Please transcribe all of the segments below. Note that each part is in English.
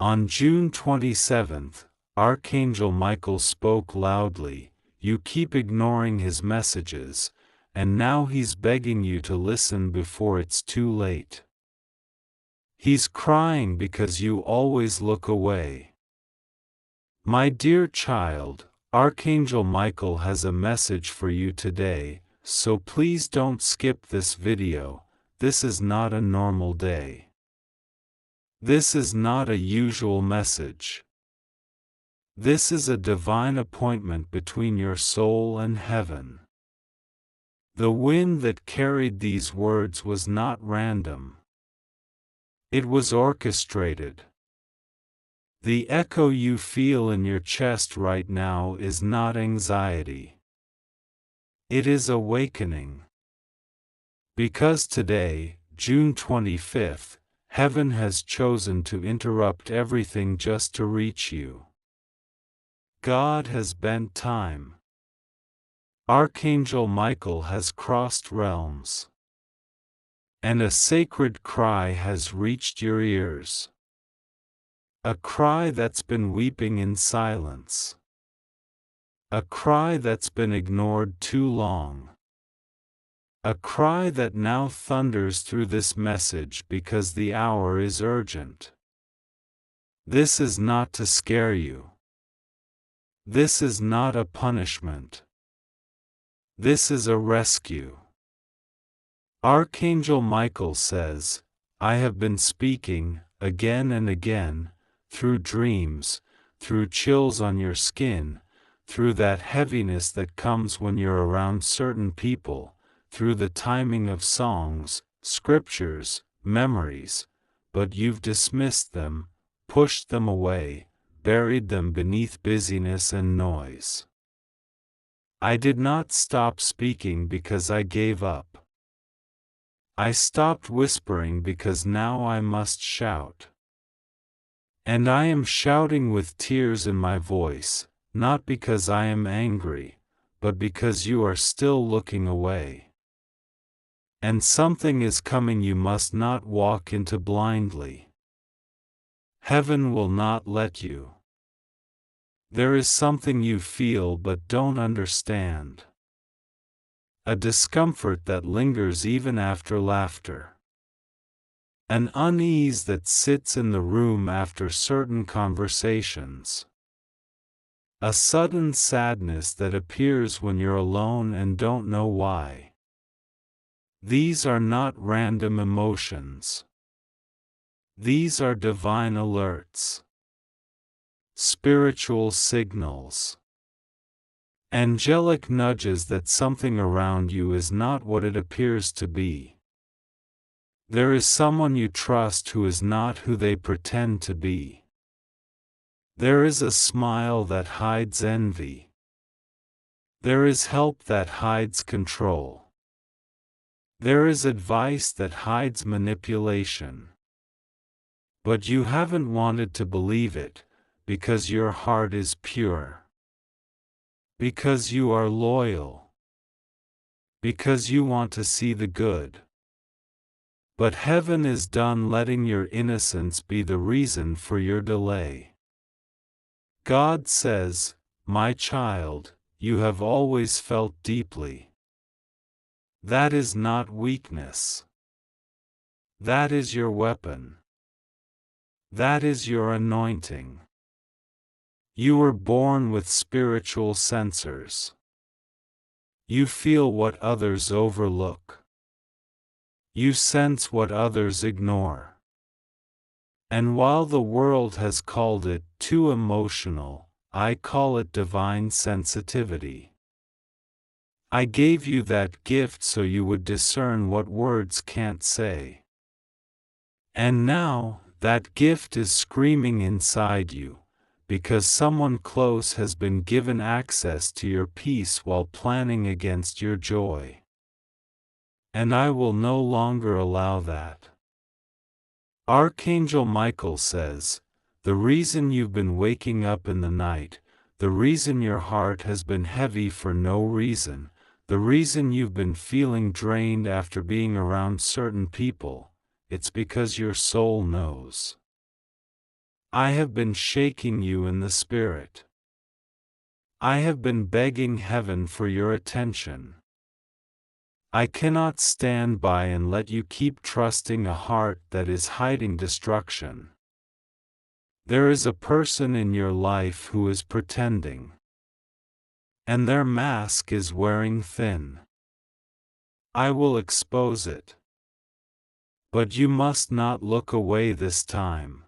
On June 27th, Archangel Michael spoke loudly. You keep ignoring his messages, and now he's begging you to listen before it's too late. He's crying because you always look away. My dear child, Archangel Michael has a message for you today, so please don't skip this video. This is not a normal day. This is not a usual message. This is a divine appointment between your soul and heaven. The wind that carried these words was not random. It was orchestrated. The echo you feel in your chest right now is not anxiety. It is awakening. Because today, June 25th, heaven has chosen to interrupt everything just to reach you. God has bent time. Archangel Michael has crossed realms. And a sacred cry has reached your ears. A cry that's been weeping in silence. A cry that's been ignored too long. A cry that now thunders through this message because the hour is urgent. This is not to scare you. This is not a punishment. This is a rescue. Archangel Michael says, I have been speaking, again and again, through dreams, through chills on your skin, through that heaviness that comes when you're around certain people, through the timing of songs, scriptures, memories, but you've dismissed them, pushed them away, buried them beneath busyness and noise. I did not stop speaking because I gave up. I stopped whispering because now I must shout. And I am shouting with tears in my voice, not because I am angry, but because you are still looking away. And something is coming you must not walk into blindly. Heaven will not let you. There is something you feel but don't understand. A discomfort that lingers even after laughter. An unease that sits in the room after certain conversations. A sudden sadness that appears when you're alone and don't know why. These are not random emotions. These are divine alerts. Spiritual signals. Angelic nudges that something around you is not what it appears to be. There is someone you trust who is not who they pretend to be. There is a smile that hides envy. There is help that hides control. There is advice that hides manipulation. But you haven't wanted to believe it, because your heart is pure. Because you are loyal. Because you want to see the good. But heaven is done letting your innocence be the reason for your delay. God says, my child, you have always felt deeply. That is not weakness. That is your weapon. That is your anointing. You were born with spiritual sensors. You feel what others overlook. You sense what others ignore. And while the world has called it too emotional, I call it divine sensitivity. I gave you that gift so you would discern what words can't say. And now, that gift is screaming inside you, because someone close has been given access to your peace while planning against your joy. And I will no longer allow that. Archangel Michael says, the reason you've been waking up in the night, the reason your heart has been heavy for no reason, the reason you've been feeling drained after being around certain people, it's because your soul knows. I have been shaking you in the spirit. I have been begging heaven for your attention. I cannot stand by and let you keep trusting a heart that is hiding destruction. There is a person in your life who is pretending, and their mask is wearing thin. I will expose it. But you must not look away this time.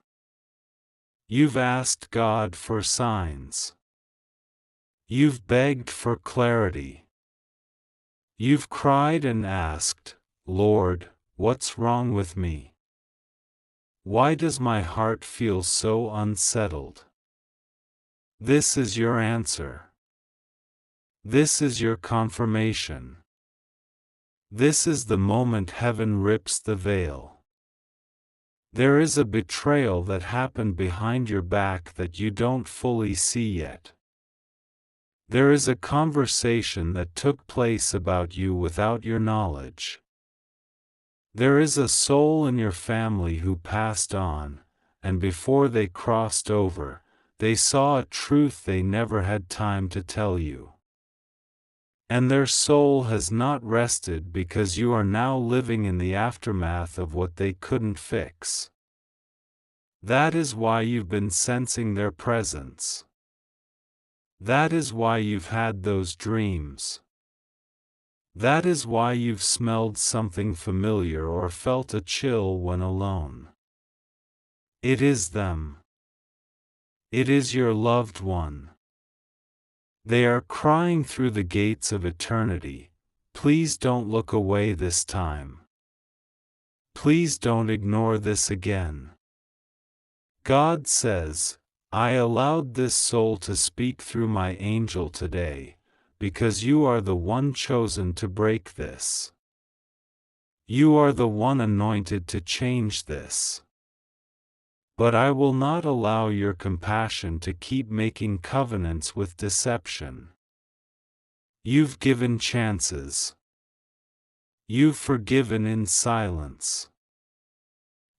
You've asked God for signs. You've begged for clarity. You've cried and asked, Lord, what's wrong with me? Why does my heart feel so unsettled? This is your answer. This is your confirmation. This is the moment heaven rips the veil. There is a betrayal that happened behind your back that you don't fully see yet. There is a conversation that took place about you without your knowledge. There is a soul in your family who passed on, and before they crossed over, they saw a truth they never had time to tell you. And their soul has not rested because you are now living in the aftermath of what they couldn't fix. That is why you've been sensing their presence. That is why you've had those dreams. That is why you've smelled something familiar or felt a chill when alone. It is them. It is your loved one. They are crying through the gates of eternity, please don't look away this time. Please don't ignore this again. God says, I allowed this soul to speak through my angel today, because you are the one chosen to break this. You are the one anointed to change this. But I will not allow your compassion to keep making covenants with deception. You've given chances. You've forgiven in silence.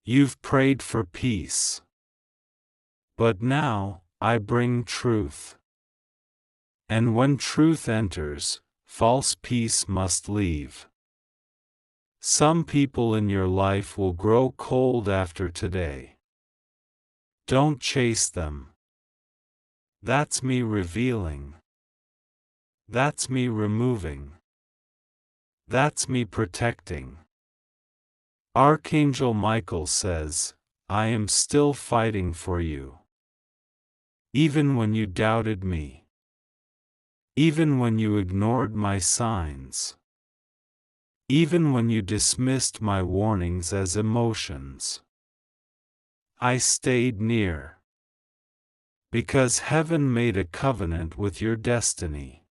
You've prayed for peace. But now, I bring truth. And when truth enters, false peace must leave. Some people in your life will grow cold after today. Don't chase them. That's me revealing. That's me removing. That's me protecting. Archangel Michael says, I am still fighting for you. Even when you doubted me. Even when you ignored my signs. Even when you dismissed my warnings as emotions. I stayed near. Because heaven made a covenant with your destiny.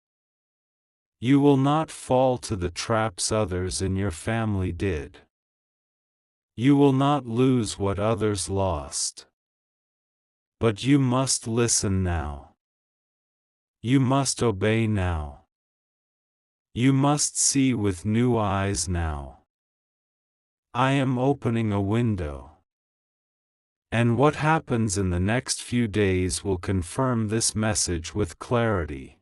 You will not fall to the traps others in your family did. You will not lose what others lost. But you must listen now. You must obey now. You must see with new eyes now. I am opening a window. And what happens in the next few days will confirm this message with clarity.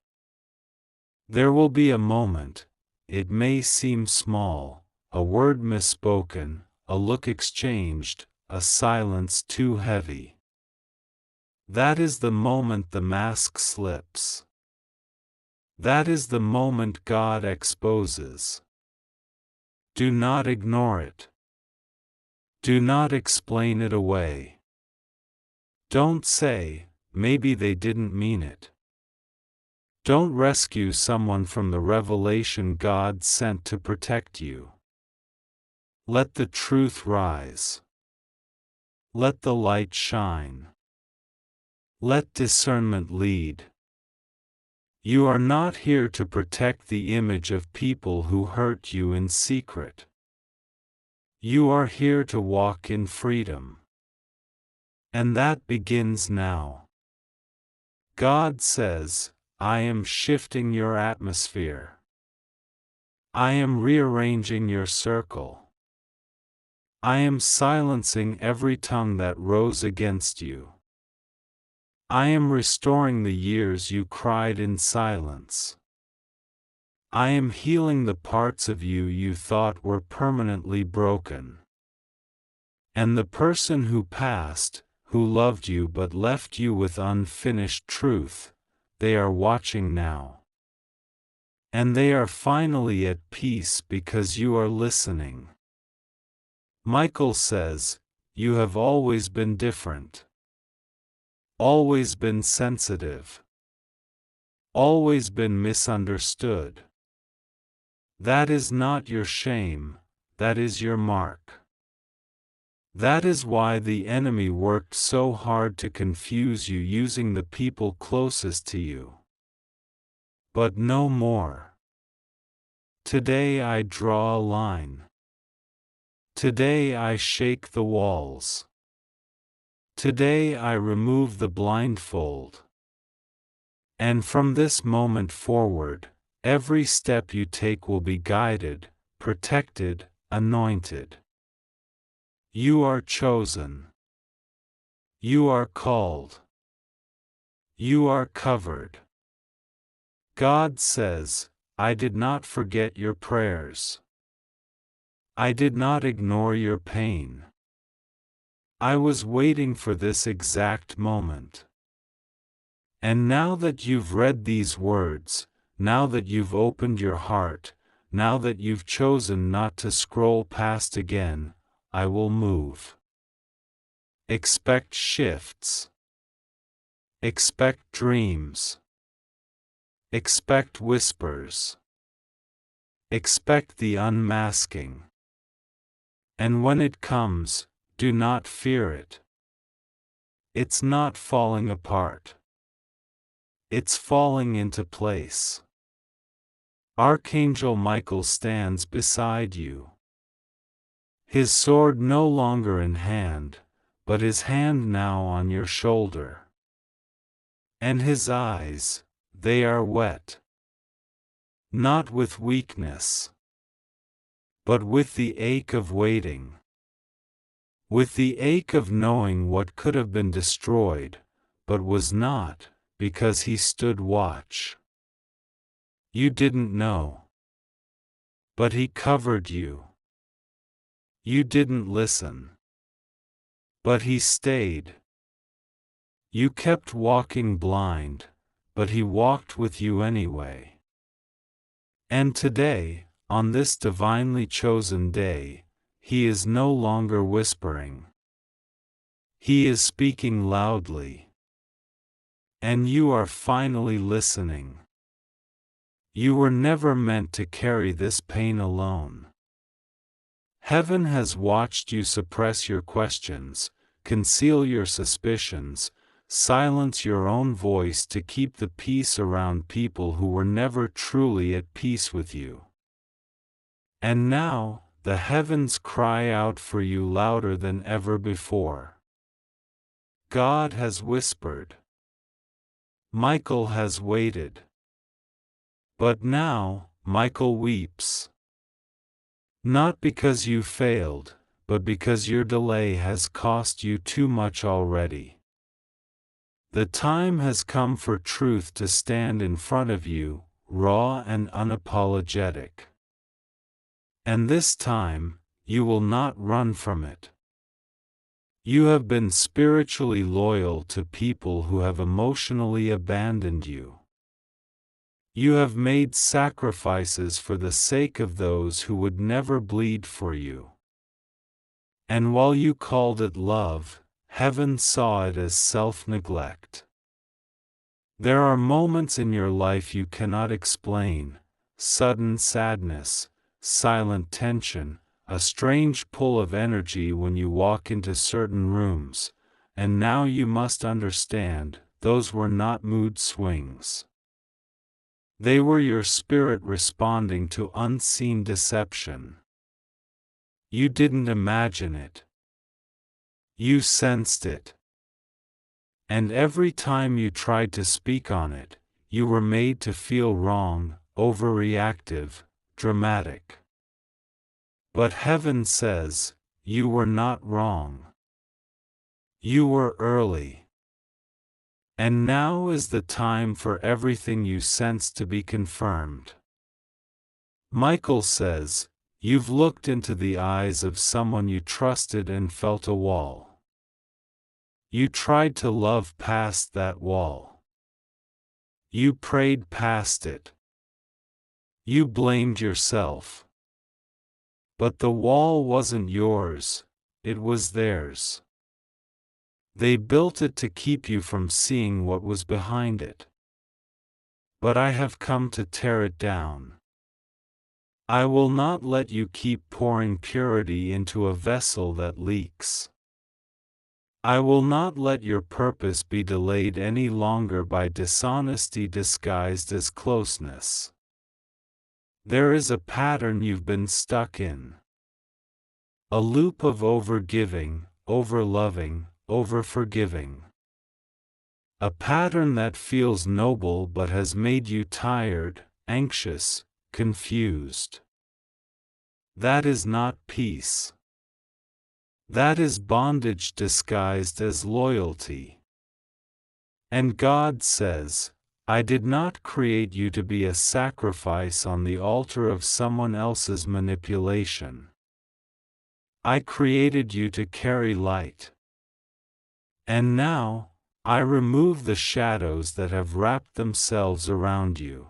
There will be a moment, it may seem small, a word misspoken, a look exchanged, a silence too heavy. That is the moment the mask slips. That is the moment God exposes. Do not ignore it. Do not explain it away. Don't say, maybe they didn't mean it. Don't rescue someone from the revelation God sent to protect you. Let the truth rise. Let the light shine. Let discernment lead. You are not here to protect the image of people who hurt you in secret. You are here to walk in freedom. And that begins now. God says, I am shifting your atmosphere. I am rearranging your circle. I am silencing every tongue that rose against you. I am restoring the years you cried in silence. I am healing the parts of you you thought were permanently broken. And the person who passed, who loved you but left you with unfinished truth, they are watching now. And they are finally at peace because you are listening. Michael says, you have always been different. Always been sensitive. Always been misunderstood. That is not your shame, that is your mark. That is why the enemy worked so hard to confuse you using the people closest to you. But no more. Today I draw a line. Today I shake the walls. Today I remove the blindfold. And from this moment forward, every step you take will be guided, protected, anointed. You are chosen. You are called. You are covered. God says, I did not forget your prayers. I did not ignore your pain. I was waiting for this exact moment. And now that you've read these words, now that you've opened your heart, now that you've chosen not to scroll past again, I will move. Expect shifts. Expect dreams. Expect whispers. Expect the unmasking. And when it comes, do not fear it. It's not falling apart. It's falling into place. Archangel Michael stands beside you. His sword no longer in hand, but his hand now on your shoulder. And his eyes, they are wet. Not with weakness, but with the ache of waiting. With the ache of knowing what could have been destroyed, but was not, because he stood watch. You didn't know. But he covered you. You didn't listen. But he stayed. You kept walking blind, but he walked with you anyway. And today, on this divinely chosen day, he is no longer whispering. He is speaking loudly. And you are finally listening. You were never meant to carry this pain alone. Heaven has watched you suppress your questions, conceal your suspicions, silence your own voice to keep the peace around people who were never truly at peace with you. And now, the heavens cry out for you louder than ever before. God has whispered. Michael has waited. But now, Michael weeps. Not because you failed, but because your delay has cost you too much already. The time has come for truth to stand in front of you, raw and unapologetic. And this time, you will not run from it. You have been spiritually loyal to people who have emotionally abandoned you. You have made sacrifices for the sake of those who would never bleed for you. And while you called it love, heaven saw it as self-neglect. There are moments in your life you cannot explain, sudden sadness, silent tension, a strange pull of energy when you walk into certain rooms, and now you must understand, those were not mood swings. They were your spirit responding to unseen deception. You didn't imagine it. You sensed it. And every time you tried to speak on it, you were made to feel wrong, overreactive, dramatic. But heaven says, you were not wrong. You were early. And now is the time for everything you sense to be confirmed. Michael says, you've looked into the eyes of someone you trusted and felt a wall. You tried to love past that wall. You prayed past it. You blamed yourself. But the wall wasn't yours, it was theirs. They built it to keep you from seeing what was behind it. But I have come to tear it down. I will not let you keep pouring purity into a vessel that leaks. I will not let your purpose be delayed any longer by dishonesty disguised as closeness. There is a pattern you've been stuck in. A loop of over-giving, over-loving, over-forgiving. A pattern that feels noble but has made you tired, anxious, confused. That is not peace. That is bondage disguised as loyalty. And God says, I did not create you to be a sacrifice on the altar of someone else's manipulation. I created you to carry light. And now, I remove the shadows that have wrapped themselves around you.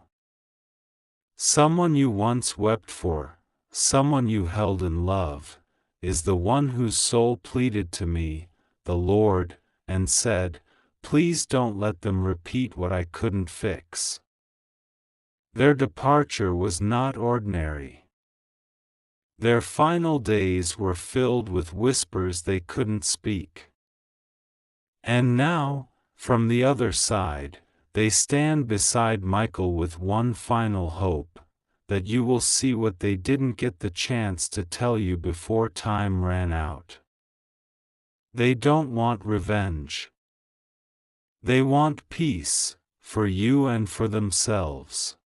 Someone you once wept for, someone you held in love, is the one whose soul pleaded to me, the Lord, and said, please don't let them repeat what I couldn't fix. Their departure was not ordinary. Their final days were filled with whispers they couldn't speak. And now, from the other side, they stand beside Michael with one final hope, that you will see what they didn't get the chance to tell you before time ran out. They don't want revenge. They want peace, for you and for themselves.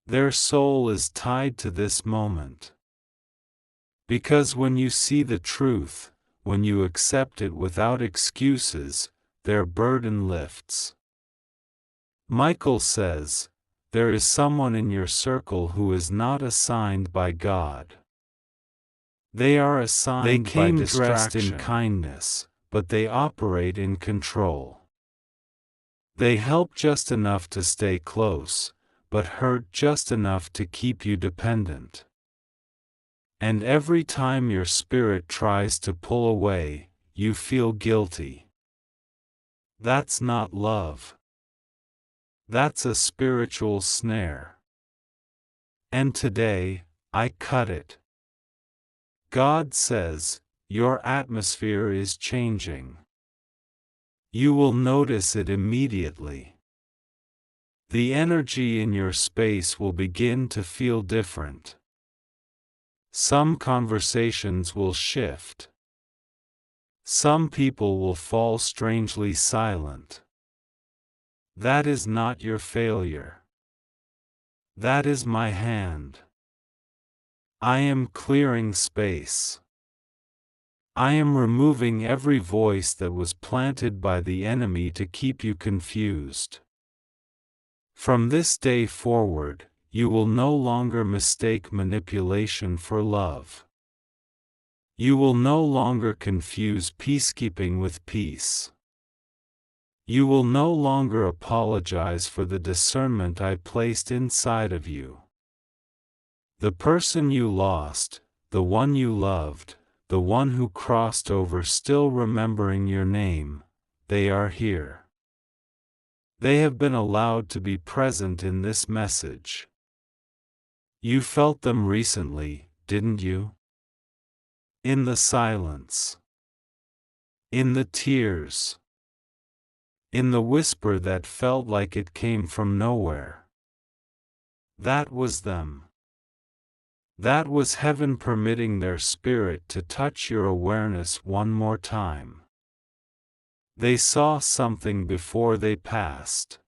Their soul is tied to this moment. Because when you see the truth, when you accept it without excuses, their burden lifts. Michael says, there is someone in your circle who is not assigned by God. They are assigned by distraction. They came dressed in kindness, but they operate in control. They help just enough to stay close, but hurt just enough to keep you dependent. And every time your spirit tries to pull away, you feel guilty. That's not love. That's a spiritual snare. And today, I cut it. God says, your atmosphere is changing. You will notice it immediately. The energy in your space will begin to feel different. Some conversations will shift. Some people will fall strangely silent. That is not your failure. That is my hand. I am clearing space. I am removing every voice that was planted by the enemy to keep you confused. From this day forward, you will no longer mistake manipulation for love. You will no longer confuse peacekeeping with peace. You will no longer apologize for the discernment I placed inside of you. The person you lost, the one you loved, the one who crossed over still remembering your name, they are here. They have been allowed to be present in this message. You felt them recently, didn't you? In the silence. In the tears. In the whisper that felt like it came from nowhere. That was them. That was heaven permitting their spirit to touch your awareness one more time. They saw something before they passed.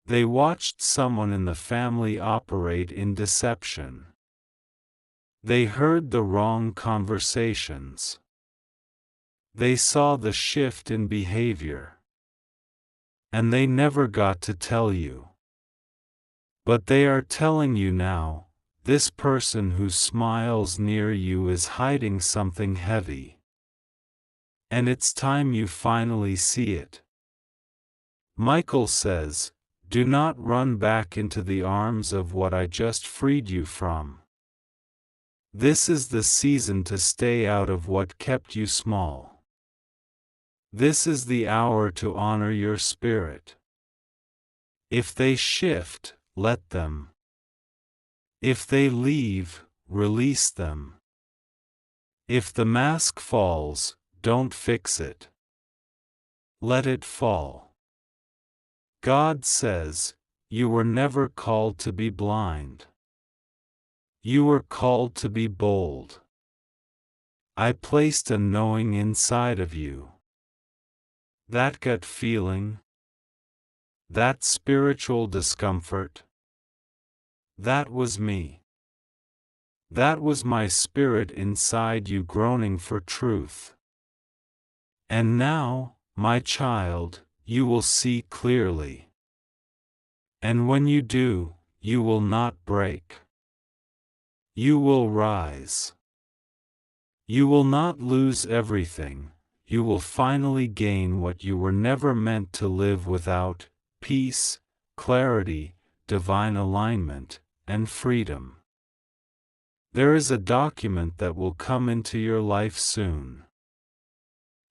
They watched someone in the family operate in deception. They heard the wrong conversations. They saw the shift in behavior. and they never got to tell you. But they are telling you now. This person who smiles near you is hiding something heavy. And it's time you finally see it. Michael says, do not run back into the arms of what I just freed you from. This is the season to stay out of what kept you small. This is the hour to honor your spirit. If they shift, let them. If they leave, release them. If the mask falls, don't fix it. Let it fall. God says, you were never called to be blind. You were called to be bold. I placed a knowing inside of you. That gut feeling, that spiritual discomfort, that was me. That was my spirit inside you groaning for truth. And now, my child, you will see clearly. And when you do, you will not break. You will rise. You will not lose everything. You will finally gain what you were never meant to live without: peace, clarity, divine alignment, and freedom. There is a document that will come into your life soon.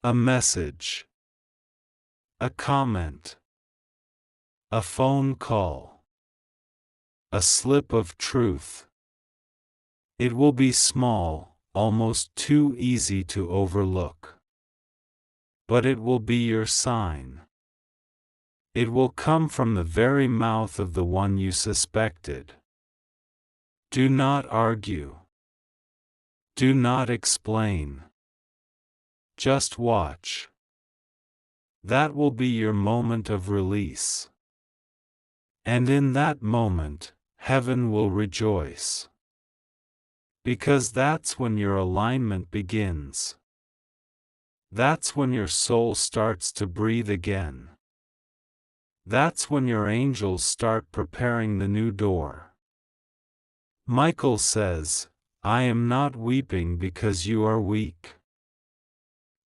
A message. A comment. A phone call. A slip of truth. It will be small, almost too easy to overlook. But it will be your sign. It will come from the very mouth of the one you suspected. Do not argue. Do not explain. Just watch. That will be your moment of release. And in that moment, heaven will rejoice. Because that's when your alignment begins. That's when your soul starts to breathe again. That's when your angels start preparing the new door. Michael says, I am not weeping because you are weak.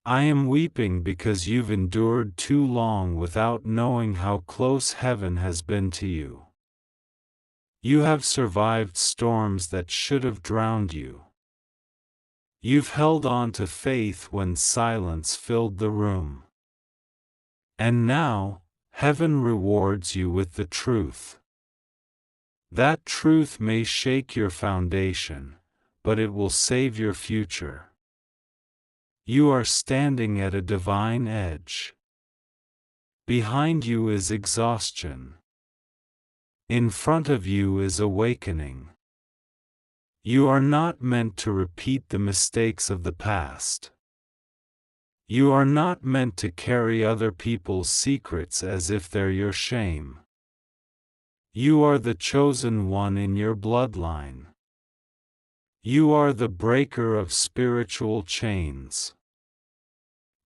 I am weeping because you've endured too long without knowing how close heaven has been to you. You have survived storms that should have drowned you. You've held on to faith when silence filled the room. And now, heaven rewards you with the truth. That truth may shake your foundation, but it will save your future. You are standing at a divine edge. Behind you is exhaustion. In front of you is awakening. You are not meant to repeat the mistakes of the past. You are not meant to carry other people's secrets as if they're your shame. You are the chosen one in your bloodline. You are the breaker of spiritual chains.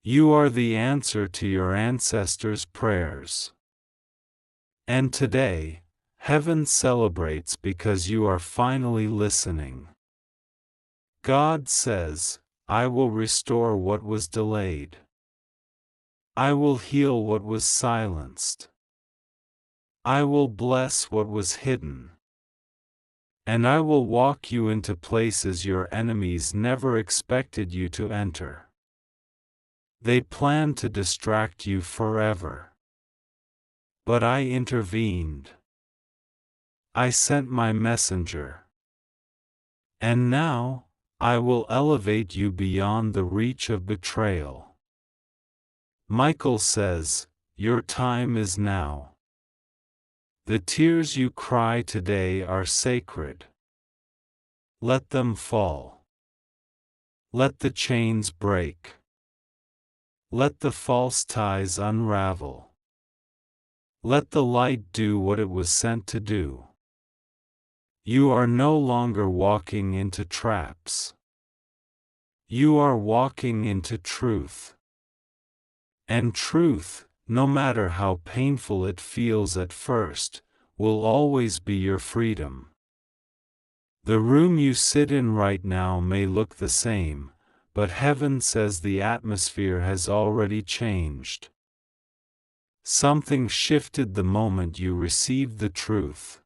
You are the answer to your ancestors' prayers. And today, heaven celebrates because you are finally listening. God says, I will restore what was delayed. I will heal what was silenced. I will bless what was hidden. And I will walk you into places your enemies never expected you to enter. They planned to distract you forever. But I intervened. I sent my messenger. And now, I will elevate you beyond the reach of betrayal. Michael says, your time is now. The tears you cry today are sacred. Let them fall. Let the chains break. Let the false ties unravel. Let the light do what it was sent to do. You are no longer walking into traps. You are walking into truth. And truth, no matter how painful it feels at first, will always be your freedom. The room you sit in right now may look the same, but heaven says the atmosphere has already changed. Something shifted the moment you received the truth.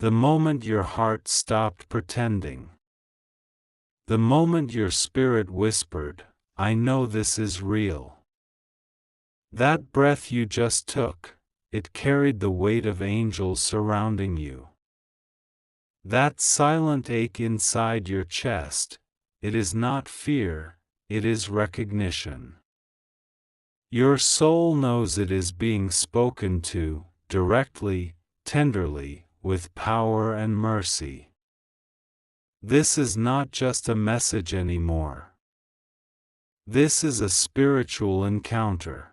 The moment your heart stopped pretending. The moment your spirit whispered, "I know this is real." That breath you just took, it carried the weight of angels surrounding you. That silent ache inside your chest, it is not fear, it is recognition. Your soul knows it is being spoken to, directly, tenderly, with power and mercy. This is not just a message anymore. This is a spiritual encounter.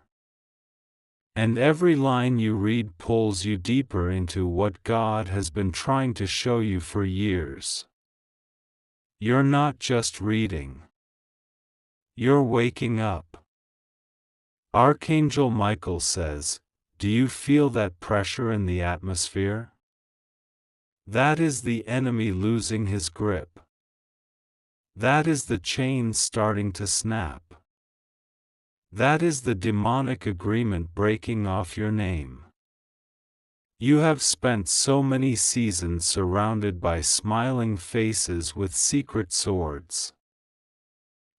And every line you read pulls you deeper into what God has been trying to show you for years. You're not just reading. You're waking up. Archangel Michael says, "Do you feel that pressure in the atmosphere? That is the enemy losing his grip. That is the chains starting to snap. That is the demonic agreement breaking off your name. You have spent so many seasons surrounded by smiling faces with secret swords.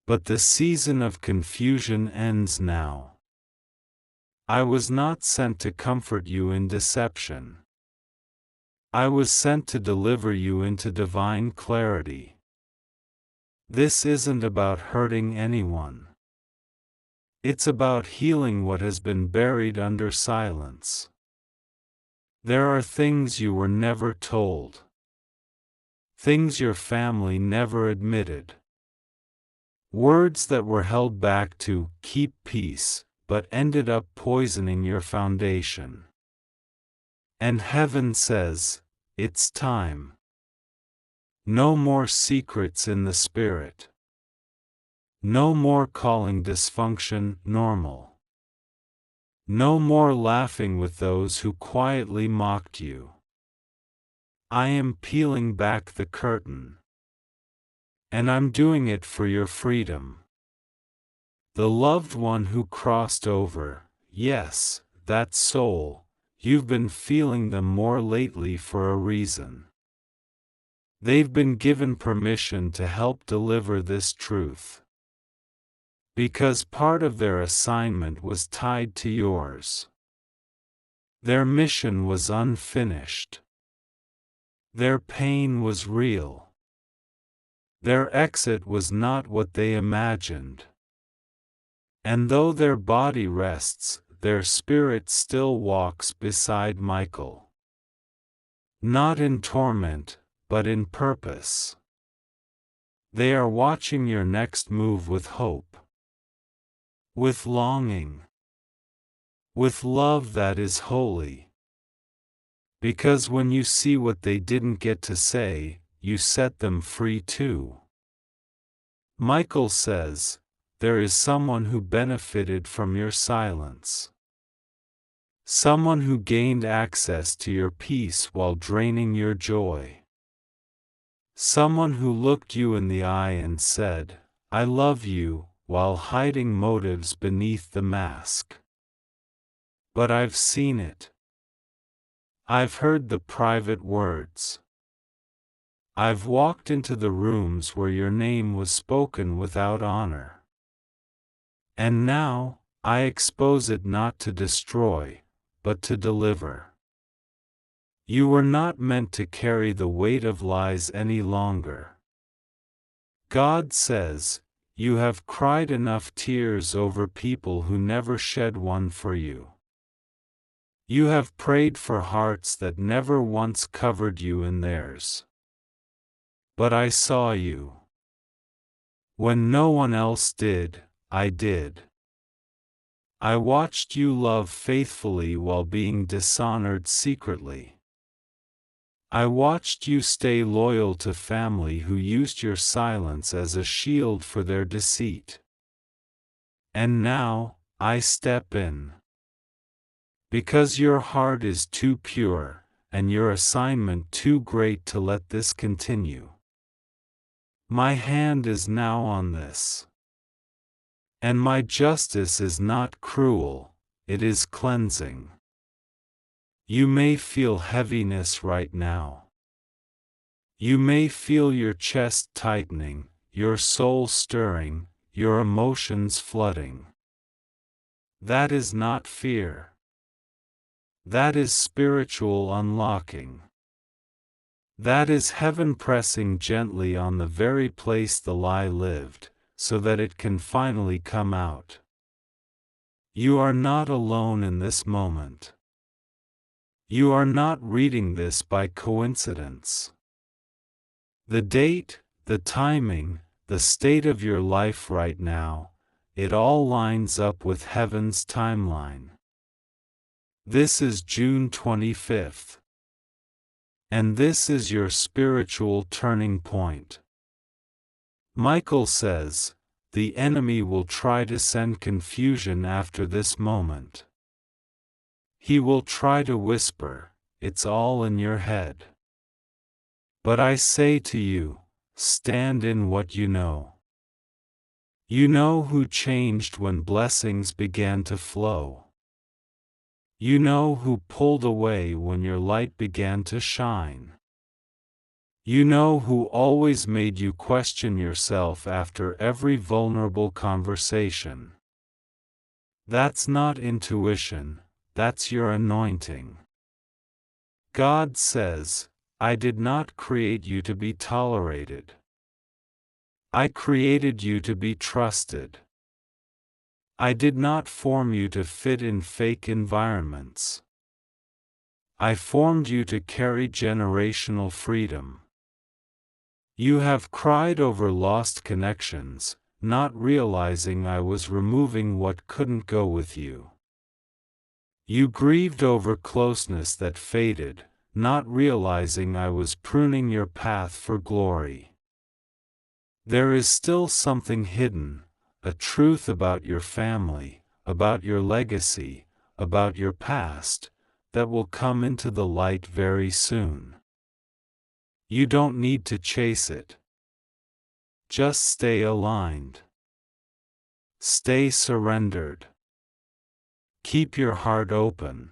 But the season of confusion ends now. I was not sent to comfort you in deception. I was sent to deliver you into divine clarity. This isn't about hurting anyone. It's about healing what has been buried under silence. There are things you were never told. Things your family never admitted. Words that were held back to keep peace, but ended up poisoning your foundation. And heaven says, it's time. No more secrets in the spirit. No more calling dysfunction normal. No more laughing with those who quietly mocked you. I am peeling back the curtain. And I'm doing it for your freedom. The loved one who crossed over, yes, that soul, you've been feeling them more lately for a reason. They've been given permission to help deliver this truth. Because part of their assignment was tied to yours. Their mission was unfinished. Their pain was real. Their exit was not what they imagined. And though their body rests, their spirit still walks beside Michael. Not in torment, but in purpose. They are watching your next move with hope. With longing. With love that is holy. Because when you see what they didn't get to say, you set them free too. Michael says, there is someone who benefited from your silence. Someone who gained access to your peace while draining your joy. Someone who looked you in the eye and said, "I love you," while hiding motives beneath the mask. But I've seen it. I've heard the private words. I've walked into the rooms where your name was spoken without honor. And now, I expose it not to destroy, but to deliver. You were not meant to carry the weight of lies any longer. God says, you have cried enough tears over people who never shed one for you. You have prayed for hearts that never once covered you in theirs. But I saw you. When no one else did, I did. I watched you love faithfully while being dishonored secretly. I watched you stay loyal to family who used your silence as a shield for their deceit. And now, I step in. Because your heart is too pure, and your assignment too great to let this continue. My hand is now on this. And my justice is not cruel, it is cleansing. You may feel heaviness right now. You may feel your chest tightening, your soul stirring, your emotions flooding. That is not fear. That is spiritual unlocking. That is heaven pressing gently on the very place the lie lived, so that it can finally come out. You are not alone in this moment. You are not reading this by coincidence. The date, the timing, the state of your life right now, it all lines up with heaven's timeline. This is June 25th. And this is your spiritual turning point. Michael says, the enemy will try to send confusion after this moment. He will try to whisper, it's all in your head. But I say to you, stand in what you know. You know who changed when blessings began to flow. You know who pulled away when your light began to shine. You know who always made you question yourself after every vulnerable conversation. That's not intuition, that's your anointing. God says, I did not create you to be tolerated. I created you to be trusted. I did not form you to fit in fake environments. I formed you to carry generational freedom. You have cried over lost connections, not realizing I was removing what couldn't go with you. You grieved over closeness that faded, not realizing I was pruning your path for glory. There is still something hidden, a truth about your family, about your legacy, about your past, that will come into the light very soon. You don't need to chase it. Just stay aligned. Stay surrendered. Keep your heart open.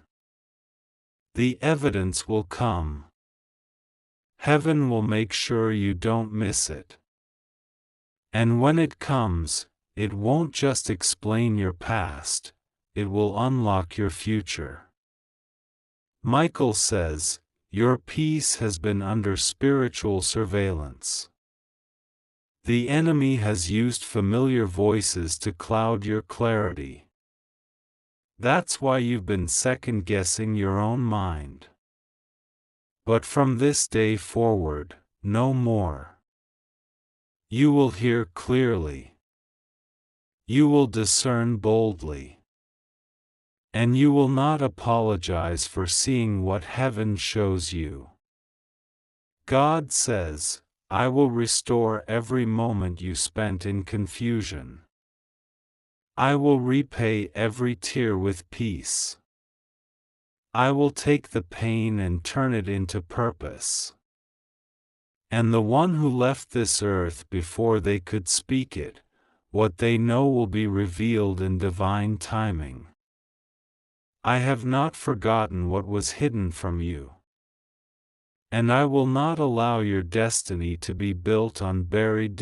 The evidence will come. Heaven will make sure you don't miss it. And when it comes, it won't just explain your past, it will unlock your future. Michael says, your peace has been under spiritual surveillance. The enemy has used familiar voices to cloud your clarity. That's why you've been second-guessing your own mind. But from this day forward, no more. You will hear clearly. You will discern boldly. And you will not apologize for seeing what heaven shows you. God says, I will restore every moment you spent in confusion. I will repay every tear with peace. I will take the pain and turn it into purpose. And the one who left this earth before they could speak it, what they know will be revealed in divine timing. I have not forgotten what was hidden from you. And I will not allow your destiny to be built on buried